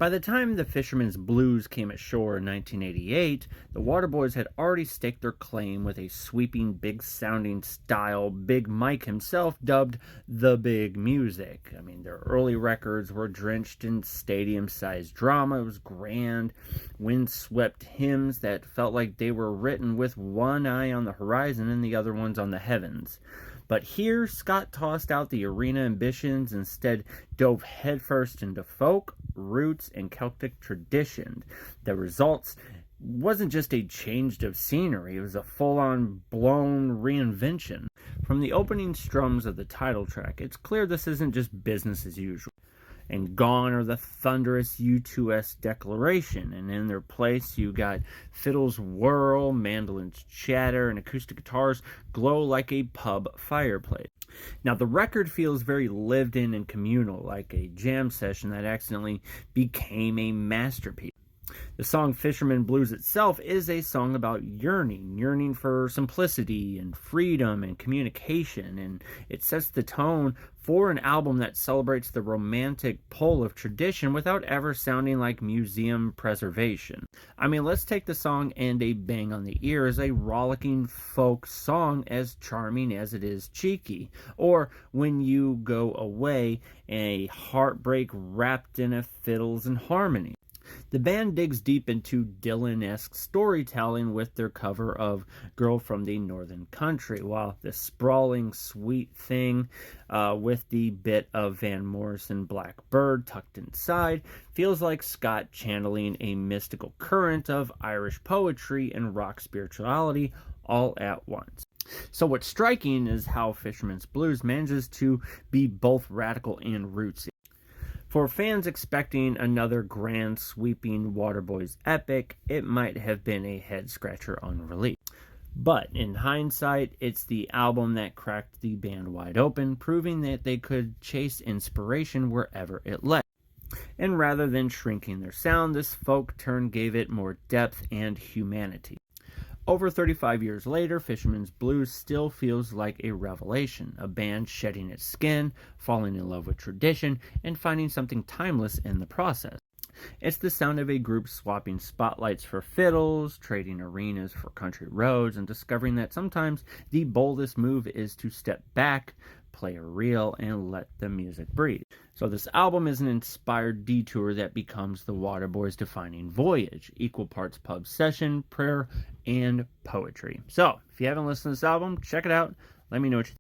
By the time the Fisherman's Blues came ashore in 1988, the Waterboys had already staked their claim with a sweeping, big-sounding style Big Mike himself dubbed the Big Music. I mean, their early records were drenched in stadium-sized drama. It was grand, wind-swept hymns that felt like they were written with one eye on the horizon and the other one's on the heavens. But here, Scott tossed out the arena ambitions, instead dove headfirst into folk, roots, and Celtic tradition. The results wasn't just a change of scenery, it was a full-on blown reinvention. From the opening strums of the title track, it's clear this isn't just business as usual. And gone are the thunderous U2S declaration, and in their place you got fiddles whirl, mandolins chatter, and acoustic guitars glow like a pub fireplace. Now the record feels very lived in and communal, like a jam session that accidentally became a masterpiece. The song Fisherman Blues itself is a song about yearning for simplicity and freedom and communication, and it sets the tone for an album that celebrates the romantic pull of tradition without ever sounding like museum preservation. I mean, let's take the song and a bang on the ear as a rollicking folk song as charming as it is cheeky, or When You Go Away, a heartbreak wrapped in a fiddles and harmony. The band digs deep into Dylan-esque storytelling with their cover of Girl from the Northern Country, while the sprawling sweet thing with the bit of Van Morrison Blackbird tucked inside feels like Scott channeling a mystical current of Irish poetry and rock spirituality all at once. So what's striking is how Fisherman's Blues manages to be both radical and rootsy. For fans expecting another grand sweeping Waterboys epic, it might have been a head-scratcher on release. But in hindsight, it's the album that cracked the band wide open, proving that they could chase inspiration wherever it led. And rather than shrinking their sound, this folk turn gave it more depth and humanity. Over 35 years later, Fisherman's Blues still feels like a revelation, a band shedding its skin, falling in love with tradition, and finding something timeless in the process. It's the sound of a group swapping spotlights for fiddles, trading arenas for country roads, and discovering that sometimes the boldest move is to step back, play a reel, and let the music breathe. So this album is an inspired detour that becomes the Waterboys' defining voyage, equal parts pub session, prayer, and poetry. So if you haven't listened to this album, check it out. Let me know what you think.